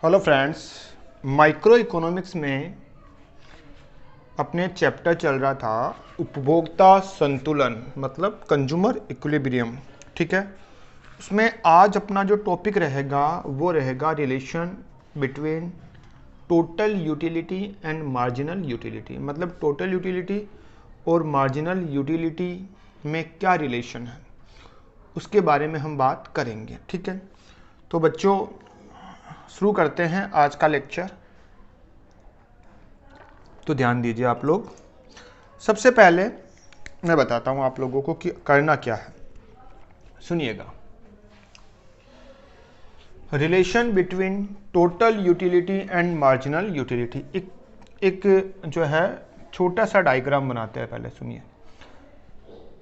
Hello friends, micro economics में अपने chapter चल रहा था उपभोक्ता संतुलन, मतलब कंज्यूमर इक्विलिब्रियम। ठीक है, उसमें आज अपना जो टॉपिक रहेगा वो रहेगा relation between total utility and marginal utility. मतलब टोटल यूटिलिटी और मार्जिनल यूटिलिटी में क्या रिलेशन है उसके बारे में हम बात करेंगे। ठीक है, तो बच्चों शुरू करते हैं आज का लेक्चर। तो ध्यान दीजिए आप लोग। सबसे पहले मैं बताता हूं आप लोगों को कि करना क्या है। सुनिएगा, relation between total utility and marginal utility. एक जो है छोटा सा डायग्राम बनाते हैं। पहले सुनिए,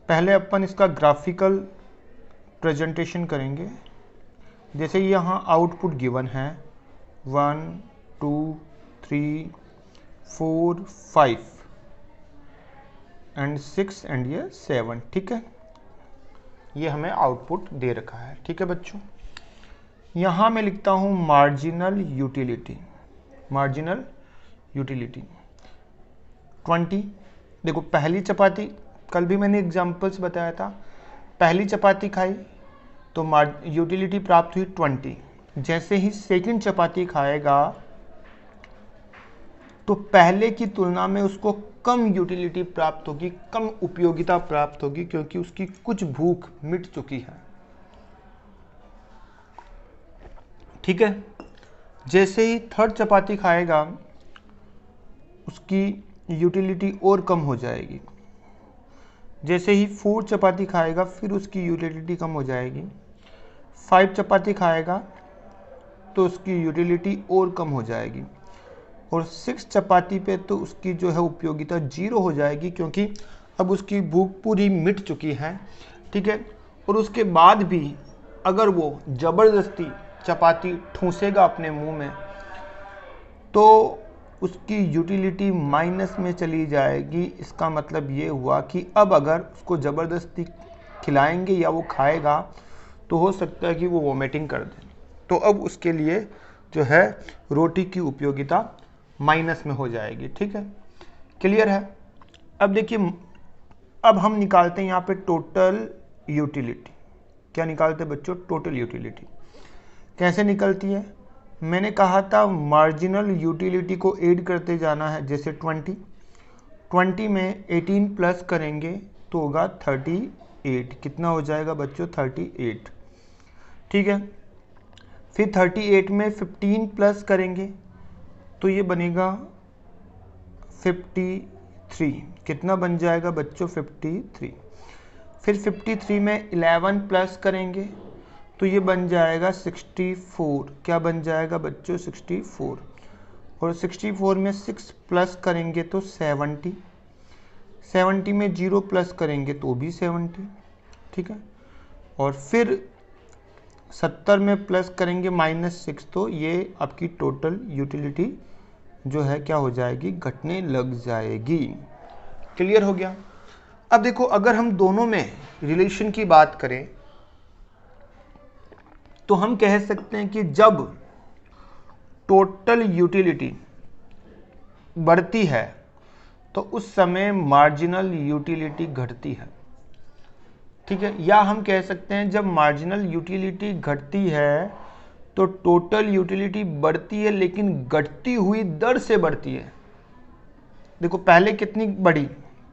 पहले अपन इसका ग्राफिकल प्रेजेंटेशन करेंगे। जैसे यहाँ आउटपुट गिवन है 1 2 3 4 5 एंड 6 एंड ये 7। ठीक है, ये हमें आउटपुट दे रखा है। ठीक है बच्चों, यहाँ मैं लिखता हूँ मार्जिनल यूटिलिटी। Marginal utility 20। देखो, पहली चपाती, कल भी मैंने एग्जांपल्स बताया था, पहली चपाती खाई तो यूटिलिटी प्राप्त हुई 20। जैसे ही सेकंड चपाती खाएगा तो पहले की तुलना में उसको कम यूटिलिटी प्राप्त होगी, कम उपयोगिता प्राप्त होगी, क्योंकि उसकी कुछ भूख मिट चुकी है। ठीक है, जैसे ही थर्ड चपाती खाएगा उसकी यूटिलिटी और कम हो जाएगी। जैसे ही फोर्थ चपाती खाएगा फिर उसकी यूटिलिटी कम हो जाएगी। 5 चपाती खाएगा तो उसकी यूटिलिटी और कम हो जाएगी। और 6 चपाती पे तो उसकी जो है उपयोगिता 0 हो जाएगी, क्योंकि अब उसकी भूख पूरी मिट चुकी है। ठीक है, और उसके बाद भी अगर वो ज़बरदस्ती चपाती ठूसेगा अपने मुंह में तो उसकी यूटिलिटी माइनस में चली जाएगी। इसका मतलब ये हुआ कि अब अगर उसको ज़बरदस्ती खिलाएंगे या वो खाएगा तो हो सकता है कि वो वोमिटिंग कर दे, तो अब उसके लिए जो है रोटी की उपयोगिता माइनस में हो जाएगी। ठीक है, क्लियर है। अब देखिए, अब हम निकालते हैं यहाँ पे टोटल यूटिलिटी। क्या निकालते हैं बच्चों? Total utility. कैसे निकलती है? मैंने कहा था मार्जिनल यूटिलिटी को ऐड करते जाना है। जैसे 20 में 18 प्लस करेंगे तो होगा 38। कितना हो जाएगा बच्चों? 38। ठीक है, फिर 38 में 15 प्लस करेंगे तो ये बनेगा 53। कितना बन जाएगा बच्चों? 53। फिर 53 में 11 प्लस करेंगे तो ये बन जाएगा 64। क्या बन जाएगा बच्चों? 64। और 64 में 6 प्लस करेंगे तो 70। 70 में 0 प्लस करेंगे तो भी 70। ठीक है, और फिर 70 में प्लस करेंगे -6 तो ये आपकी टोटल यूटिलिटी जो है क्या हो जाएगी? घटने लग जाएगी। क्लियर हो गया। अब देखो, अगर हम दोनों में रिलेशन की बात करें तो हम कह सकते हैं कि जब टोटल यूटिलिटी बढ़ती है तो उस समय मार्जिनल यूटिलिटी घटती है। ठीक है, या हम कह सकते हैं जब मार्जिनल यूटिलिटी घटती है तो टोटल यूटिलिटी बढ़ती है, लेकिन घटती हुई दर से बढ़ती है। देखो, पहले कितनी बढ़ी?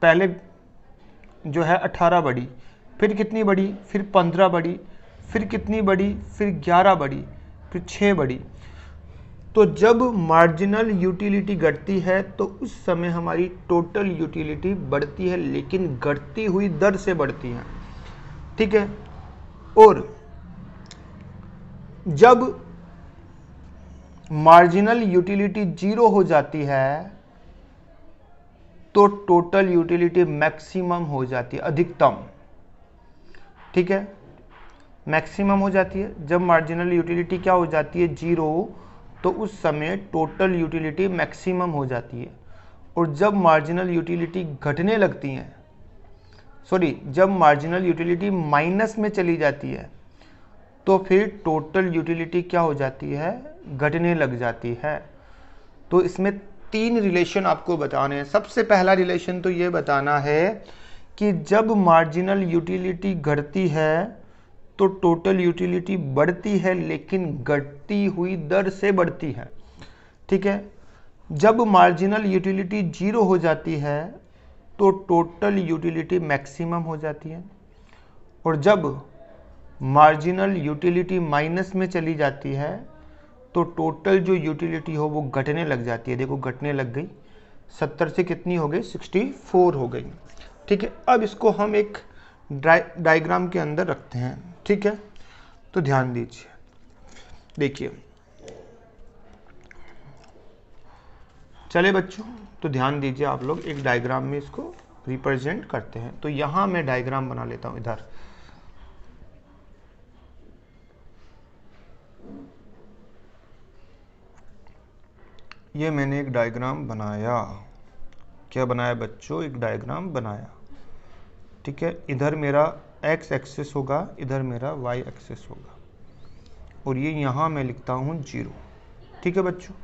पहले जो है 18 बढ़ी, फिर कितनी बढ़ी? फिर 15 बढ़ी, फिर कितनी बढ़ी? फिर 11 बढ़ी, फिर 6 बढ़ी। तो जब मार्जिनल यूटिलिटी घटती है तो उस समय हमारी टोटल यूटिलिटी बढ़ती है, लेकिन घटती हुई दर से बढ़ती है। ठीक है, और जब मार्जिनल यूटिलिटी 0 हो जाती है तो टोटल यूटिलिटी मैक्सिमम हो जाती है, अधिकतम। ठीक है, मैक्सिमम हो जाती है। जब मार्जिनल यूटिलिटी क्या हो जाती है? 0, तो उस समय टोटल यूटिलिटी मैक्सिमम हो जाती है। और जब मार्जिनल यूटिलिटी घटने लगती है, जब मार्जिनल यूटिलिटी माइनस में चली जाती है तो फिर टोटल यूटिलिटी क्या हो जाती है, घटने लग जाती है। तो इसमें 3 रिलेशन आपको बताने हैं। सबसे पहला रिलेशन तो ये बताना है कि जब मार्जिनल यूटिलिटी घटती है तो टोटल यूटिलिटी बढ़ती है, लेकिन घटती हुई दर से बढ़ती है। ठीक है। जब मार्जिनल यूटिलिटी 0 हो जाती है तो टोटल यूटिलिटी मैक्सिमम हो जाती है, और जब मार्जिनल यूटिलिटी माइनस में चली जाती है तो टोटल जो यूटिलिटी हो वो घटने लग जाती है। देखो घटने लग गई, 70 से कितनी हो गई, 64 हो गई। ठीक है। अब इसको हम एक डायग्राम के अंदर रखते हैं। ठीक है, तो ध्यान दीजिए, देखिए चले बच्चों, तो ध्यान दीजिए आप लोग, एक डायग्राम में इसको रिप्रेजेंट करते हैं। तो यहां मैं डायग्राम बना लेता हूं इधर। ये मैंने एक डायग्राम बनाया। क्या बनाया बच्चों, एक डायग्राम बनाया। ठीक है, इधर मेरा x एक्सिस होगा, इधर मेरा y एक्सिस होगा, और ये यहां मैं लिखता हूं 0। ठीक है बच्चों,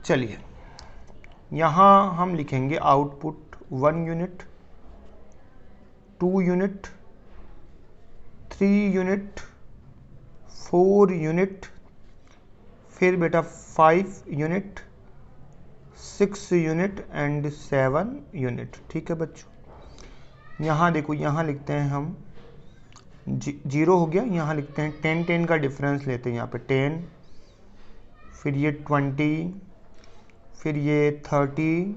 चलिए यहां हम लिखेंगे output 1 unit, 2 unit, 3 unit, 4 unit, फिर बेटा 5 यूनिट, 6 यूनिट एंड 7 यूनिट। ठीक है बच्चों, यहाँ देखो, यहाँ लिखते हैं हम 0 हो गया, यहाँ लिखते हैं 10 का डिफरेंस लेते हैं, यहाँ पे 10, फिर ये 20, फिर ये 30,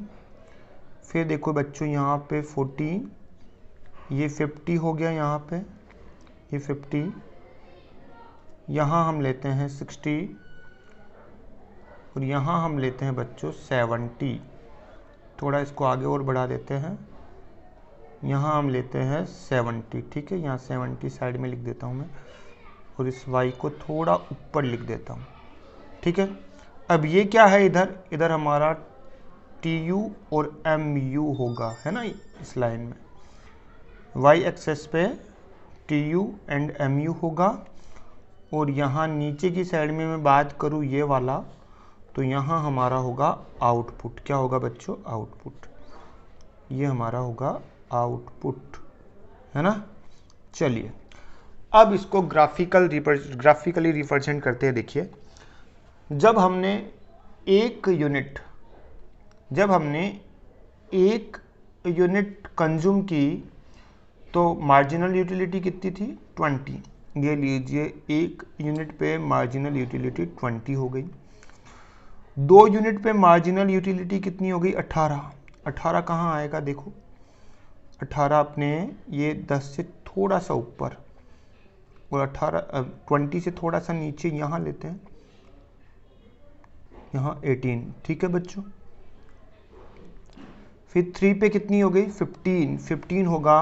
फिर देखो बच्चों यहाँ पे 40, ये 50 हो गया, यहाँ पे ये 50, यहाँ हम लेते हैं 60, और यहाँ हम लेते हैं बच्चों 70। थोड़ा इसको आगे और बढ़ा देते हैं, यहाँ हम लेते हैं 70। ठीक है, यहाँ 70 साइड में लिख देता हूँ मैं, और इस y को थोड़ा ऊपर लिख देता हूँ। ठीक है, अब ये क्या है, इधर हमारा TU और MU होगा, है ना, इस लाइन में y एक्सेस पे TU एंड MU होगा, और यहाँ नीचे की साइड में मैं बात करूँ ये वाला, तो यहाँ हमारा होगा आउटपुट। क्या होगा बच्चों, आउटपुट। ये हमारा होगा आउटपुट, है ना। चलिए अब इसको ग्राफिकली रिप्रेजेंट करते हैं। देखिए, जब हमने एक यूनिट कंज्यूम की तो मार्जिनल यूटिलिटी कितनी थी, 20। ये लीजिए, एक यूनिट पे मार्जिनल यूटिलिटी 20 हो गई। 2 यूनिट पे मार्जिनल यूटिलिटी कितनी हो गई, 18। 18 कहाँ आएगा, देखो 18 अपने ये 10 से थोड़ा सा ऊपर, और 20 से थोड़ा सा नीचे यहाँ लेते हैं, यहाँ 18। ठीक है बच्चों, फिर 3 पे कितनी हो गई, 15। 15 होगा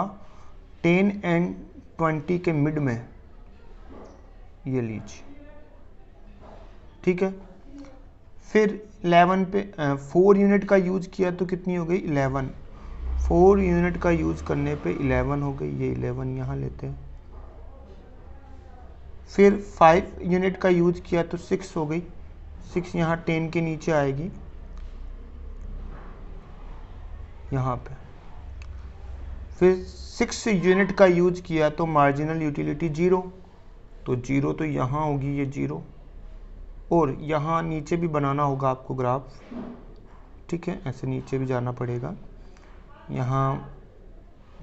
10 एंड 20 के मिड में, ये लीजिए। ठीक है, फिर 11 पे 4 यूनिट का यूज किया तो कितनी हो गई, 11। 4 यूनिट का यूज करने पे 11 हो गई, ये 11 यहाँ लेते हैं। फिर 5 यूनिट का यूज किया तो 6 हो गई, 6 यहाँ 10 के नीचे आएगी, यहाँ पे। फिर 6 यूनिट का यूज किया तो मार्जिनल यूटिलिटी 0, तो 0 तो यहाँ होगी, ये 0, और यहाँ नीचे भी बनाना होगा आपको ग्राफ। ठीक है, ऐसे नीचे भी जाना पड़ेगा, यहाँ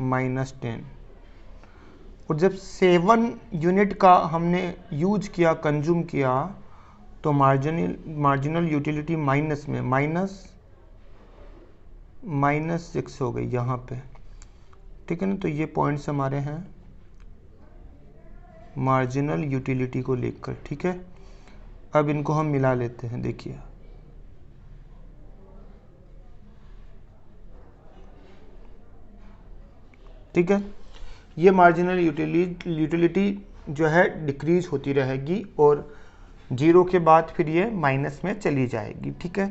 -10। और जब 7 यूनिट का हमने यूज किया, कंज्यूम किया, तो मार्जिनल यूटिलिटी माइनस में, -6 हो गई यहाँ पे। ठीक है ना, तो ये पॉइंट्स हमारे हैं मार्जिनल यूटिलिटी को लेकर। ठीक है, अब इनको हम मिला लेते हैं। देखिए, ठीक है, ये मार्जिनल यूटिलिटी जो है डिक्रीज होती रहेगी, और 0 के बाद फिर ये माइनस में चली जाएगी। ठीक है,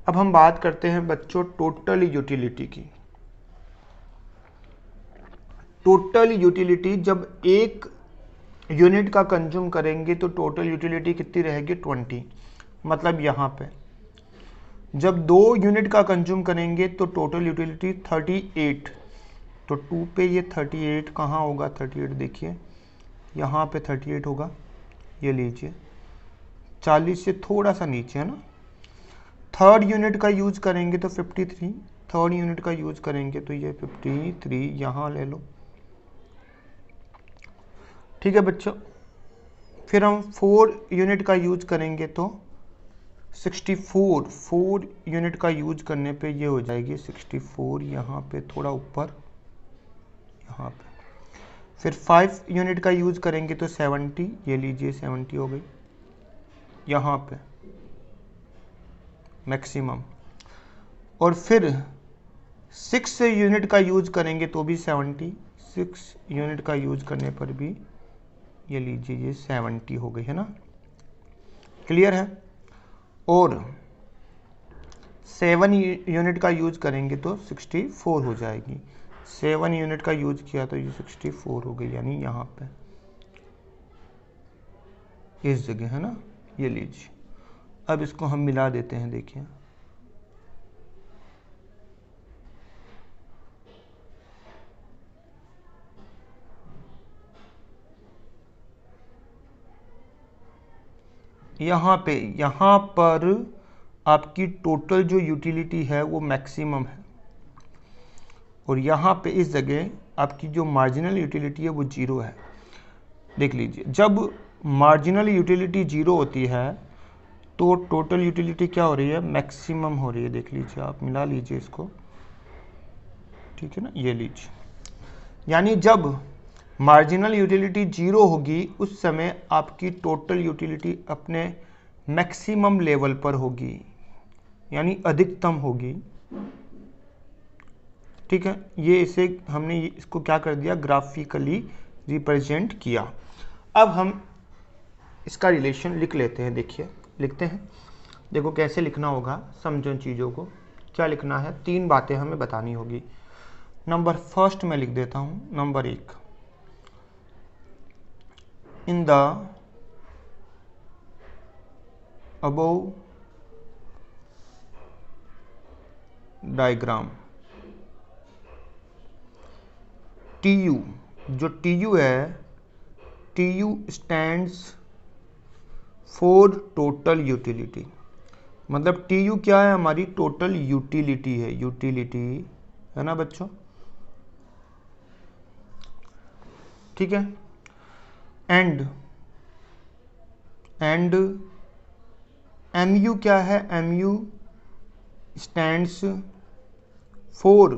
अब हम बात करते हैं बच्चों टोटल यूटिलिटी की। टोटल यूटिलिटी जब एक यूनिट का कंज्यूम करेंगे तो टोटल यूटिलिटी कितनी रहेगी 20। मतलब यहाँ पे जब 2 यूनिट का कंज्यूम करेंगे तो टोटल यूटिलिटी 38। तो 2 पे ये 38 कहाँ होगा, 38 देखिए यहाँ पे 38 होगा, ये लीजिए 40 से थोड़ा सा नीचे है ना। थर्ड यूनिट का यूज करेंगे तो 53, थर्ड यूनिट का यूज करेंगे तो ये 53 यहाँ ले लो, ठीक है बच्चों। फिर हम 4 यूनिट का यूज करेंगे तो 64, 4 यूनिट का यूज करने पे ये हो जाएगी 64, यहाँ पे थोड़ा ऊपर यहाँ पे। फिर 5 यूनिट का यूज करेंगे तो 70, ये लीजिए 70 हो गई यहाँ पे मैक्सिमम। और फिर 6 यूनिट का यूज करेंगे तो भी 70, 6 यूनिट का यूज करने पर भी ये लीजिए ये 70 हो गई है ना, क्लियर है। और 7 यूनिट का यूज करेंगे तो 64 हो जाएगी, 7 यूनिट का यूज किया तो ये 64 हो गई, यानी यहाँ पे इस जगह है ना, ये लीजिए। अब इसको हम मिला देते हैं, देखिए यहाँ पर आपकी टोटल जो यूटिलिटी है वो मैक्सिमम है, और यहाँ पे इस जगह आपकी जो मार्जिनल यूटिलिटी है वो 0 है। देख लीजिए जब मार्जिनल यूटिलिटी 0 होती है तो टोटल यूटिलिटी क्या हो रही है, मैक्सिमम हो रही है। देख लीजिए आप मिला लीजिए इसको, ठीक है ना, ये लीजिए। यानी जब मार्जिनल यूटिलिटी 0 होगी उस समय आपकी टोटल यूटिलिटी अपने मैक्सिमम लेवल पर होगी, यानी अधिकतम होगी, ठीक है। ये इसे हमने इसको क्या कर दिया, ग्राफिकली रिप्रेजेंट किया। अब हम इसका रिलेशन लिख लेते हैं, देखिए लिखते हैं, देखो कैसे लिखना होगा, समझो चीज़ों को। क्या लिखना है, 3 बातें हमें बतानी होगी। नंबर फर्स्ट मैं लिख देता हूँ, number 1, in the above diagram TU, जो TU है, TU stands for total utility. मतलब TU क्या है, हमारी टोटल यूटिलिटी है, यूटिलिटी है ना बच्चों, ठीक है। एंड MU क्या है, MU stands for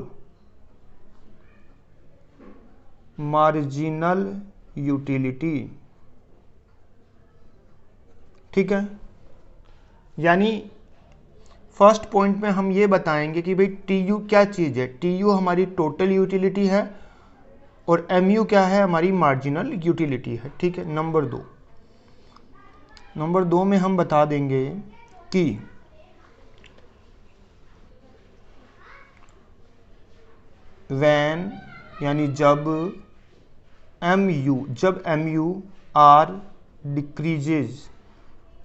marginal utility, ठीक है। यानी फर्स्ट पॉइंट में हम ये बताएंगे कि भाई TU क्या चीज़ है, TU हमारी टोटल यूटिलिटी है और MU क्या है, हमारी मार्जिनल यूटिलिटी है, ठीक है। नंबर 2 में हम बता देंगे कि व्हेन, यानी जब MU आर डिक्रीजेज,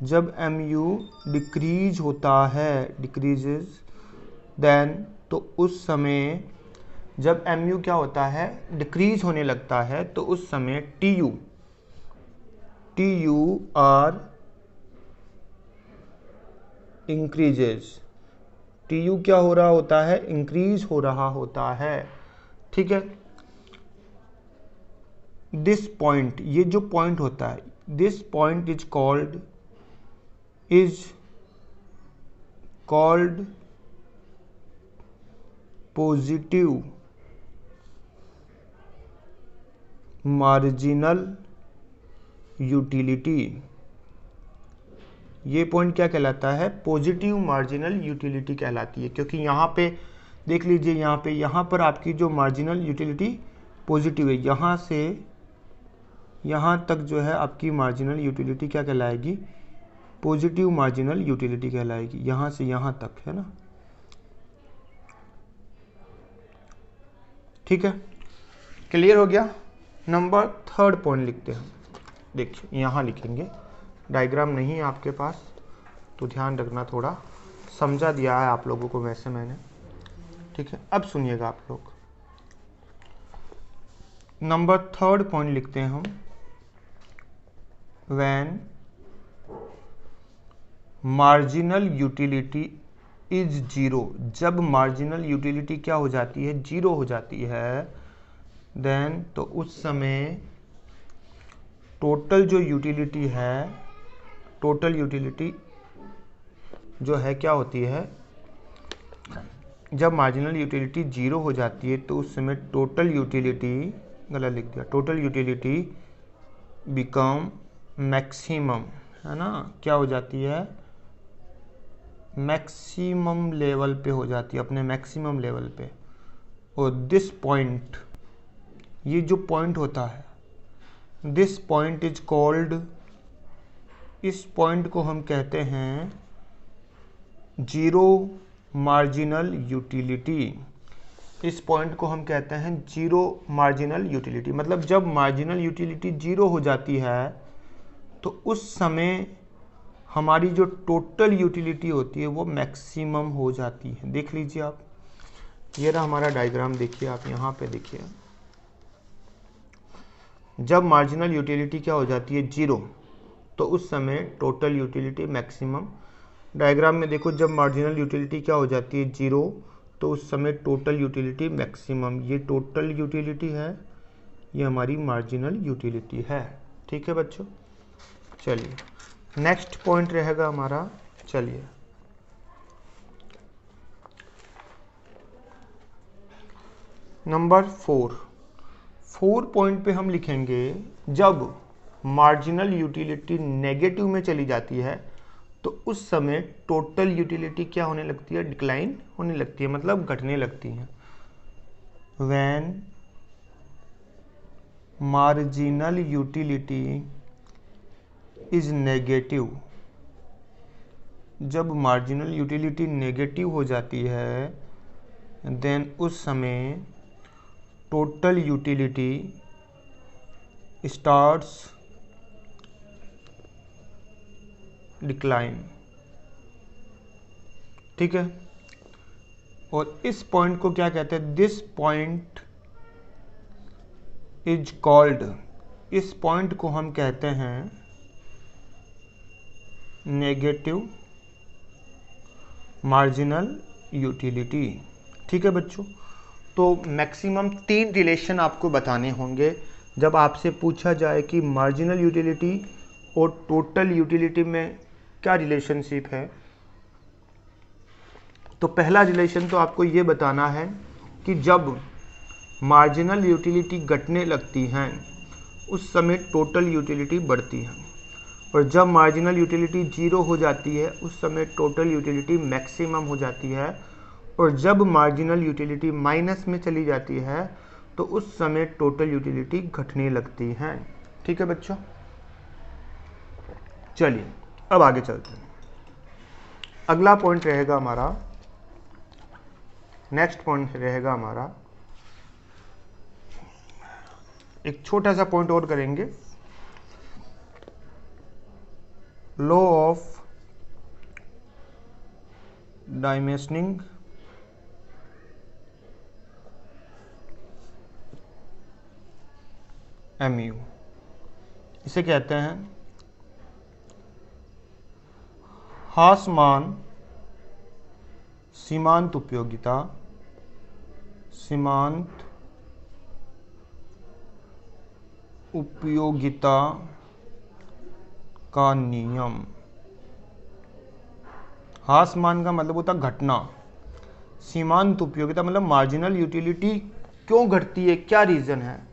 जब MU डिक्रीज होता है, डिक्रीजेज, देन तो उस समय जब MU क्या होता है, डिक्रीज होने लगता है, तो उस समय TU आर इंक्रीजेज, TU क्या हो रहा होता है, इंक्रीज हो रहा होता है, ठीक है। दिस पॉइंट, ये जो पॉइंट होता है, this point is called positive marginal utility. ये पॉइंट क्या कहलाता है, पॉजिटिव मार्जिनल यूटिलिटी कहलाती है, क्योंकि यहाँ पे देख लीजिए, यहाँ पर आपकी जो मार्जिनल यूटिलिटी पॉजिटिव है, यहाँ से यहाँ तक जो है आपकी मार्जिनल यूटिलिटी क्या कहलाएगी, पॉजिटिव मार्जिनल यूटिलिटी कहलाएगी, यहाँ से यहाँ तक, है ना, ठीक है, क्लियर हो गया। नंबर 3 पॉइंट लिखते हैं, देखिए यहाँ लिखेंगे, डायग्राम नहीं है आपके पास तो ध्यान रखना, थोड़ा समझा दिया है आप लोगों को वैसे मैंने, ठीक है। अब सुनिएगा आप लोग, नंबर 3 पॉइंट लिखते हैं हम, when marginal utility is zero, जब मार्जिनल यूटिलिटी क्या हो जाती है, जीरो हो जाती है, देन तो उस समय टोटल जो यूटिलिटी है, टोटल यूटिलिटी जो है क्या होती है, जब मार्जिनल यूटिलिटी जीरो हो जाती है तो उस समय टोटल यूटिलिटी, गलत लिख दिया, टोटल यूटिलिटी बिकम मैक्सिमम, है ना, क्या हो जाती है, मैक्सिमम लेवल पे हो जाती है, अपने मैक्सिमम लेवल पे। और दिस पॉइंट, ये जो पॉइंट होता है, दिस पॉइंट इज कॉल्ड, इस पॉइंट को हम कहते हैं जीरो मार्जिनल यूटिलिटी, इस पॉइंट को हम कहते हैं जीरो मार्जिनल यूटिलिटी। मतलब जब मार्जिनल यूटिलिटी जीरो हो जाती है तो उस समय हमारी जो टोटल यूटिलिटी होती है वो मैक्सिमम हो जाती है। देख लीजिए आप, ये रहा हमारा डायग्राम, देखिए आप यहाँ पे देखिए, जब मार्जिनल यूटिलिटी क्या हो जाती है, जीरो, तो उस समय टोटल यूटिलिटी मैक्सिमम। डायग्राम में देखो, जब मार्जिनल यूटिलिटी क्या हो जाती है, जीरो, तो उस समय टोटल यूटिलिटी मैक्सिमम। ये टोटल यूटिलिटी है, ये हमारी मार्जिनल यूटिलिटी है, ठीक है बच्चों। चलिए नेक्स्ट पॉइंट रहेगा हमारा, चलिए नंबर 4 पॉइंट पे हम लिखेंगे, जब मार्जिनल यूटिलिटी नेगेटिव में चली जाती है तो उस समय टोटल यूटिलिटी क्या होने लगती है, डिक्लाइन होने लगती है, मतलब घटने लगती है। When marginal utility is negative, जब मार्जिनल यूटिलिटी नेगेटिव हो जाती है, देन उस समय टोटल यूटिलिटी स्टार्ट्स डिक्लाइन, ठीक है। और इस पॉइंट को क्या कहते हैं, दिस पॉइंट इज कॉल्ड, इस पॉइंट को हम कहते हैं नेगेटिव मार्जिनल यूटिलिटी, ठीक है बच्चों। तो मैक्सिमम 3 रिलेशन आपको बताने होंगे जब आपसे पूछा जाए कि मार्जिनल यूटिलिटी और टोटल यूटिलिटी में क्या रिलेशनशिप है। तो पहला रिलेशन तो आपको ये बताना है कि जब मार्जिनल यूटिलिटी घटने लगती हैं उस समय टोटल यूटिलिटी बढ़ती है, और जब मार्जिनल यूटिलिटी जीरो हो जाती है उस समय टोटल यूटिलिटी मैक्सिमम हो जाती है, और जब मार्जिनल यूटिलिटी माइनस में चली जाती है तो उस समय टोटल यूटिलिटी घटने लगती है, ठीक है बच्चों। चलिए अब आगे चलते हैं, अगला पॉइंट रहेगा हमारा, नेक्स्ट पॉइंट रहेगा हमारा, एक छोटा सा पॉइंट और करेंगे, लॉ ऑफ डाइमेंशनिंग MU, इसे कहते हैं हासमान सीमांत उपयोगिता, सीमांत उपयोगिता का नियम। हासमान का मतलब होता घटना, सीमांत उपयोगिता मतलब मार्जिनल यूटिलिटी क्यों घटती है, क्या रीज़न है।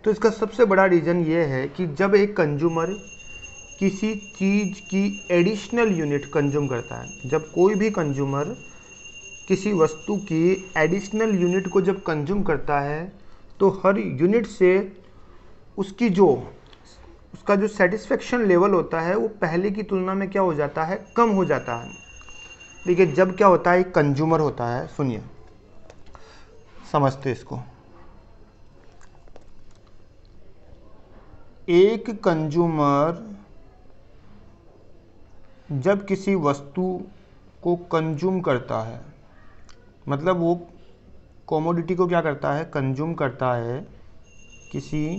तो इसका सबसे बड़ा रीज़न ये है कि जब एक कंज्यूमर किसी चीज़ की एडिशनल यूनिट कंज्यूम करता है, जब कोई भी कंज्यूमर किसी वस्तु की एडिशनल यूनिट को जब कंज्यूम करता है तो हर यूनिट से उसका जो सेटिस्फेक्शन लेवल होता है वो पहले की तुलना में क्या हो जाता है, कम हो जाता है। देखिए जब क्या होता है, एक कंज्यूमर होता है, सुनिए समझते इसको, एक कंज्यूमर जब किसी वस्तु को कंज्यूम करता है, मतलब वो कमोडिटी को क्या करता है, कंज्यूम करता है, किसी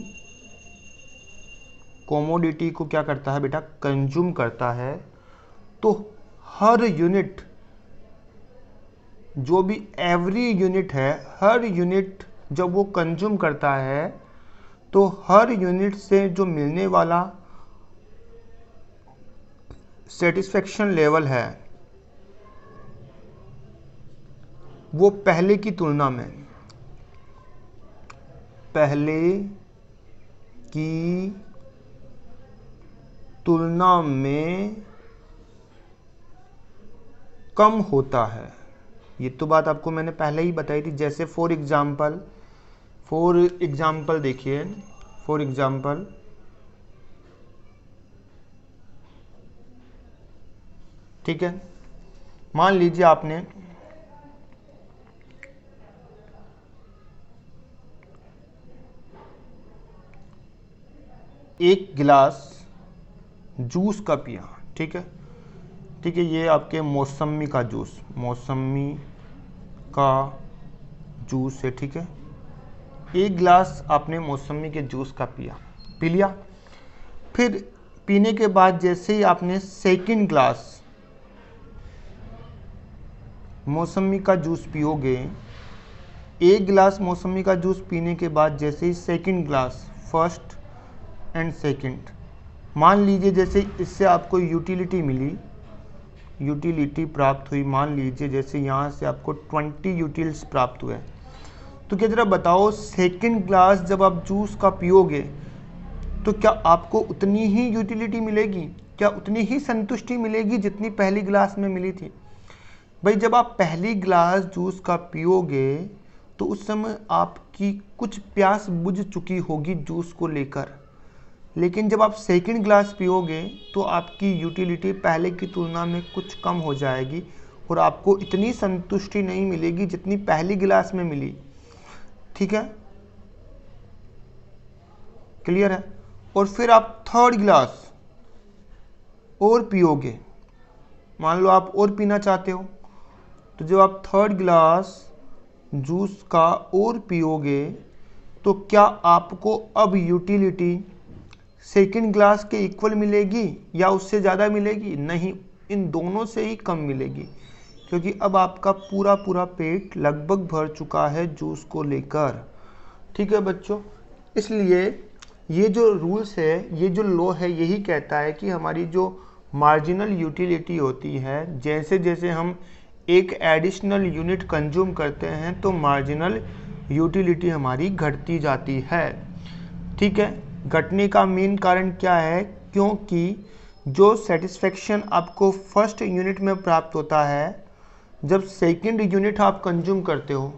कमोडिटी को क्या करता है बेटा, कंज्यूम करता है, तो हर यूनिट, जो भी एवरी यूनिट है, हर यूनिट जब वो कंज्यूम करता है तो हर यूनिट से जो मिलने वाला सेटिस्फेक्शन लेवल है वो पहले की तुलना में, पहले की तुलना में कम होता है। ये तो बात आपको मैंने पहले ही बताई थी। जैसे फॉर एग्जाम्पल देखिए, फॉर एग्जाम्पल ठीक है, मान लीजिए आपने एक गिलास जूस का पिया, ठीक है, ठीक है, ये आपके मौसमी का जूस, मौसमी का जूस है, ठीक है, एक गिलास आपने मौसमी के जूस का पी लिया। फिर पीने के बाद जैसे ही आपने सेकंड ग्लास मौसमी का जूस पियोगे, एक गिलास मौसमी का जूस पीने के बाद जैसे ही second glass, first and second, मान लीजिए जैसे इससे आपको यूटिलिटी मिली, यूटिलिटी प्राप्त हुई, मान लीजिए जैसे यहाँ से आपको 20 यूटिल्स प्राप्त हुए, तो क्या जरा बताओ, सेकंड ग्लास जब आप जूस का पियोगे तो क्या आपको उतनी ही यूटिलिटी मिलेगी, क्या उतनी ही संतुष्टि मिलेगी जितनी पहली ग्लास में मिली थी? भाई जब आप पहली ग्लास जूस का पियोगे तो उस समय आपकी कुछ प्यास बुझ चुकी होगी जूस को लेकर, लेकिन जब आप सेकंड ग्लास पियोगे तो आपकी यूटिलिटी पहले की तुलना में कुछ कम हो जाएगी और आपको इतनी संतुष्टि नहीं मिलेगी जितनी पहली गिलास में मिली। ठीक है, क्लियर है? और फिर आप थर्ड गिलास और पियोगे, मान लो आप और पीना चाहते हो, तो जब आप थर्ड गिलास जूस का और पियोगे तो क्या आपको अब यूटिलिटी सेकंड ग्लास के इक्वल मिलेगी या उससे ज़्यादा मिलेगी? नहीं, इन दोनों से ही कम मिलेगी, क्योंकि अब आपका पूरा पूरा पेट लगभग भर चुका है जूस को लेकर। ठीक है बच्चों, इसलिए ये जो रूल्स है, ये जो लॉ है, यही कहता है कि हमारी जो मार्जिनल यूटिलिटी होती है, जैसे जैसे हम एक एडिशनल यूनिट कंज्यूम करते हैं तो मार्जिनल यूटिलिटी हमारी घटती जाती है। ठीक है, घटने का मेन कारण क्या है? क्योंकि जो सेटिस्फेक्शन आपको फर्स्ट यूनिट में प्राप्त होता है, जब सेकंड यूनिट आप कंज्यूम करते हो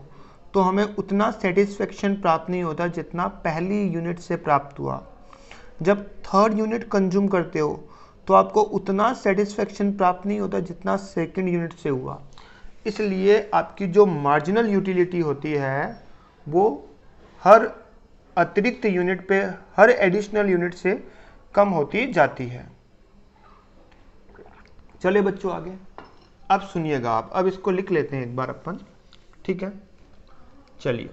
तो हमें उतना सेटिस्फेक्शन प्राप्त नहीं होता जितना पहली यूनिट से प्राप्त हुआ। जब थर्ड यूनिट कंज्यूम करते हो तो आपको उतना सेटिस्फेक्शन प्राप्त नहीं होता जितना सेकंड यूनिट से हुआ। इसलिए आपकी जो मार्जिनल यूटिलिटी होती है वो हर अतिरिक्त यूनिट पे, हर एडिशनल यूनिट से कम होती जाती है। चले बच्चों आगे, अब सुनिएगा आप, अब इसको लिख लेते हैं एक बार अपन। ठीक है, चलिए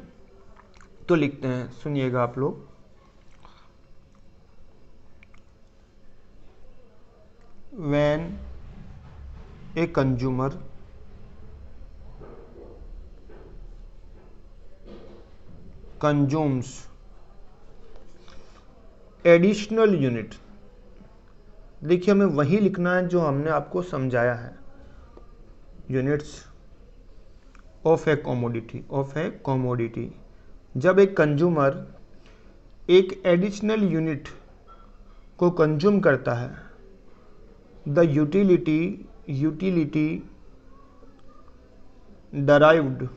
तो लिखते हैं, सुनिएगा आप लोग। When a consumer consumes additional unit, देखिए हमें वही लिखना है जो हमने आपको समझाया है, यूनिट्स ऑफ ए कमोडिटी। जब एक कंज्यूमर एक एडिशनल यूनिट को कंज्यूम करता है, the utility derived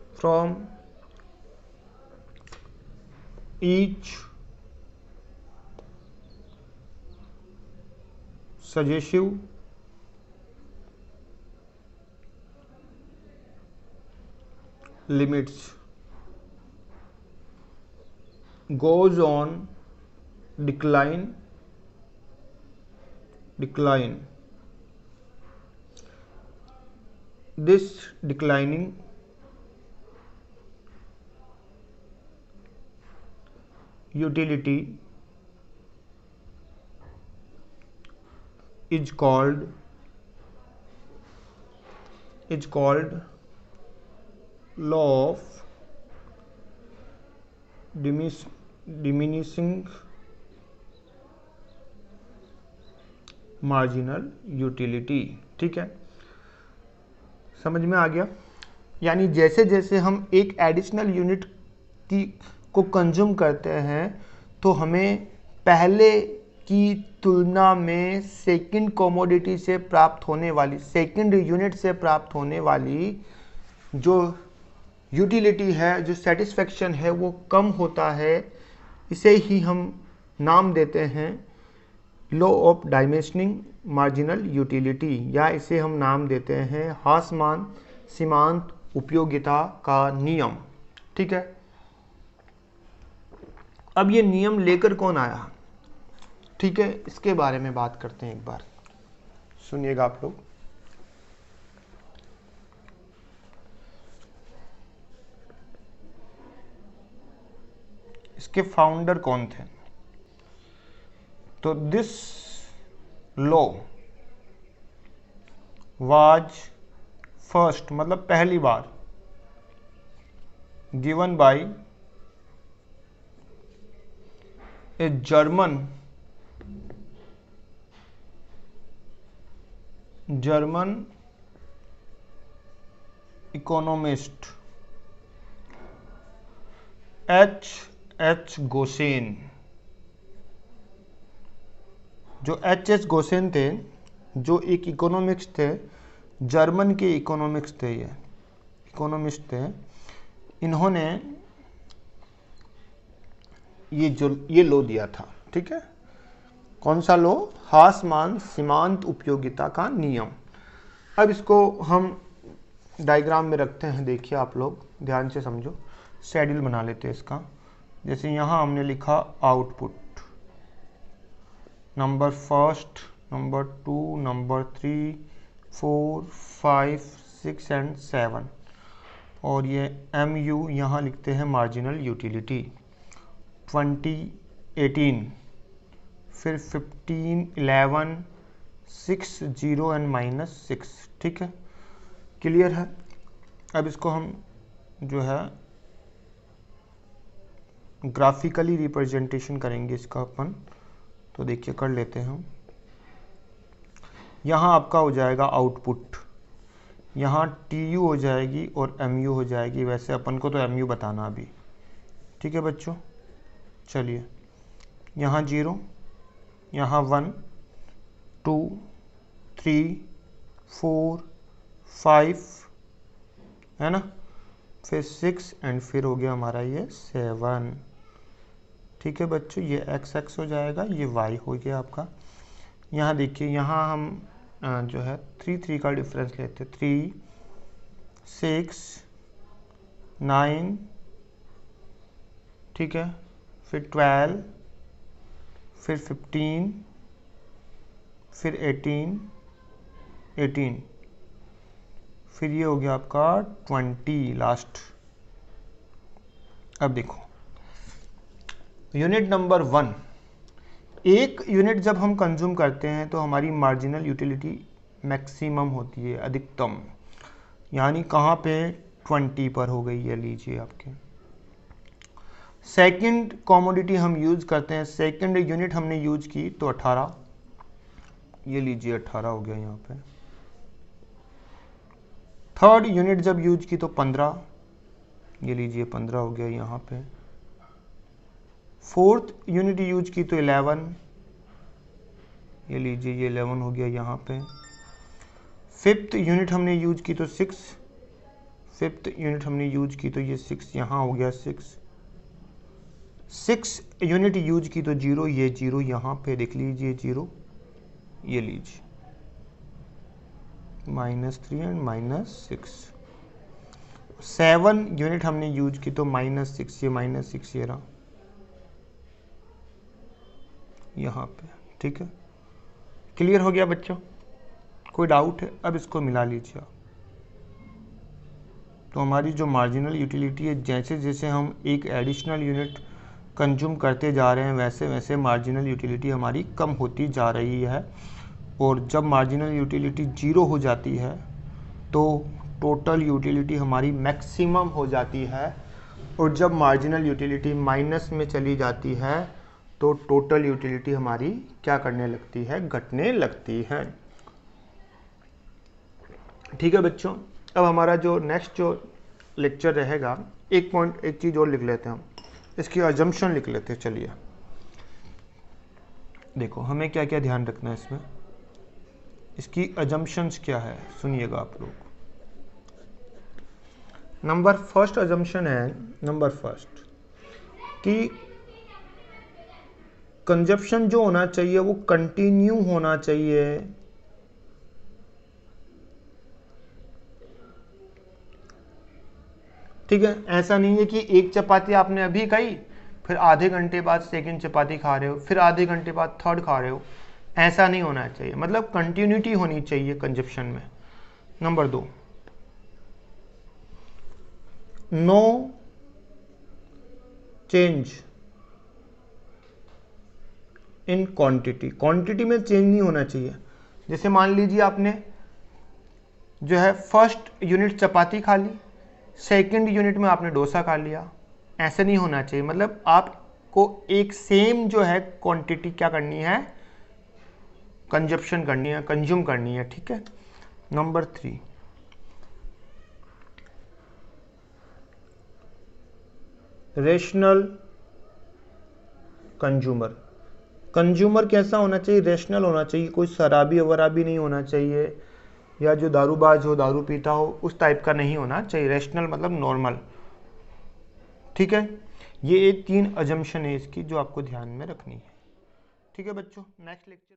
from each successive limits goes on decline this declining utility is called law of diminishing marginal utility. ठीक है, समझ में आ गया। यानी जैसे जैसे हम एक एडिशनल यूनिट को कंज्यूम करते हैं तो हमें पहले की तुलना में सेकंड कमोडिटी से प्राप्त होने वाली, सेकंड यूनिट से प्राप्त होने वाली जो यूटिलिटी है, जो सेटिस्फेक्शन है, वो कम होता है। इसे ही हम नाम देते हैं law of dimensioning marginal utility, या इसे हम नाम देते हैं हासमान सीमांत उपयोगिता का नियम। ठीक है, अब ये नियम लेकर कौन आया? ठीक है, इसके बारे में बात करते हैं। एक बार सुनिएगा आप लोग। इसके फाउंडर कौन थे? तो दिस लॉ वाज फर्स्ट, मतलब पहली बार given by a German economist H Gaussian. जो एच गोसेन थे, जो एक इकोनॉमिक्स थे, जर्मन के इकोनॉमिक्स थे, ये इकोनॉमिस्ट थे। इन्होंने ये लो दिया था। ठीक है, कौन सा लो? हासमान सीमांत उपयोगिता का नियम। अब इसको हम डायग्राम में रखते हैं, देखिए आप लोग ध्यान से समझो। शेड्यूल बना लेते हैं इसका। जैसे यहाँ हमने लिखा output, number first, number 2, number 3, 4, 5, 6 and 7, और ये MU यहाँ लिखते हैं मार्जिनल यूटिलिटी 2018, फिर 15, 11, 6, 0 एंड -6। ठीक है, क्लियर है। अब इसको हम जो है ग्राफिकली रिप्रेजेंटेशन करेंगे इसका अपन। तो देखिए कर लेते हैं हम। यहाँ आपका हो जाएगा आउटपुट, यहाँ TU हो जाएगी और MU हो जाएगी। वैसे अपन को तो MU बताना अभी। ठीक है बच्चों, चलिए यहाँ 0, यहाँ 1, 2, 3, 4, 5 है ना, फिर 6 एंड फिर हो गया हमारा ये 7। ठीक है बच्चों, ये x हो जाएगा, ये y हो गया आपका। यहाँ देखिए, यहाँ हम जो है 3 का डिफरेंस लेते, 3, 6, 9, ठीक है, फिर 12, फिर 15, फिर 18, फिर ये हो गया आपका 20 लास्ट। अब देखो यूनिट नंबर 1, एक यूनिट जब हम कंज्यूम करते हैं तो हमारी मार्जिनल यूटिलिटी मैक्सिमम होती है, अधिकतम। यानी कहाँ पे? 20 पर हो गई है, लीजिए आपके। सेकंड कमोडिटी हम यूज करते हैं, सेकंड यूनिट हमने यूज की तो 18, ये लीजिए 18 हो गया यहाँ पे। थर्ड यूनिट जब यूज की तो 15, ये लीजिए 15 हो गया यहाँ पे। फोर्थ यूनिट यूज की तो 11, ये लीजिए ये 11 हो गया यहाँ पे। फिफ्थ यूनिट हमने यूज की तो 6, फिफ्थ यूनिट हमने यूज की तो ये 6 यहाँ हो गया 6। 6 यूनिट यूज की तो 0, ये 0 यहाँ पे देख लीजिए 0, ये लीजिए -3 एंड -6। 7 यूनिट हमने यूज की तो -6, ये -6 ये रहा। यहाँ पे, ठीक है। क्लियर हो गया बच्चों? कोई डाउट है? अब इसको मिला लीजिए आप। तो हमारी जो मार्जिनल यूटिलिटी है, जैसे जैसे हम एक एडिशनल यूनिट कंज्यूम करते जा रहे हैं वैसे वैसे मार्जिनल यूटिलिटी हमारी कम होती जा रही है। और जब मार्जिनल यूटिलिटी 0 हो जाती है तो टोटल यूटिलिटी हमारी मैक्सिमम हो जाती है। और जब मार्जिनल यूटिलिटी माइनस में चली जाती है तो टोटल यूटिलिटी हमारी क्या करने लगती है? घटने लगती है। ठीक है बच्चों, अब हमारा जो नेक्स्ट जो लेक्चर रहेगा, एक चीज़ और लिख लेते हैं हम, इसकी अजम्पशन लिख लेते हैं। चलिए देखो हमें क्या क्या ध्यान रखना है इसमें, इसकी अजम्पशंस क्या है, सुनिएगा आप लोग। नंबर फर्स्ट अजम्पशन है, नंबर फर्स्ट, कि कंजप्शन जो होना चाहिए वो कंटिन्यू होना चाहिए। ठीक है, ऐसा नहीं है कि एक चपाती आपने अभी खाई, फिर आधे घंटे बाद सेकंड चपाती खा रहे हो, फिर आधे घंटे बाद थर्ड खा रहे हो। ऐसा नहीं होना चाहिए, मतलब कंटिन्यूटी होनी चाहिए कंजप्शन में। Number 2, no change in quantity, quantity में चेंज नहीं होना चाहिए। जैसे मान लीजिए आपने जो है फर्स्ट यूनिट चपाती खा ली, सेकंड यूनिट में आपने डोसा खा लिया, ऐसे नहीं होना चाहिए। मतलब आपको एक सेम जो है क्वांटिटी क्या करनी है? कंजप्शन करनी है, कंज्यूम करनी है। ठीक है। Number 3, rational consumer. कंज्यूमर कैसा होना चाहिए? रेशनल होना चाहिए, कोई शराबी वराबी नहीं होना चाहिए, या जो दारूबाज हो, दारू पीता हो, उस टाइप का नहीं होना चाहिए। रेशनल मतलब नॉर्मल। ठीक है, ये 3 अजम्पशन है इसकी जो आपको ध्यान में रखनी है। ठीक है बच्चों, नेक्स्ट लेक्चर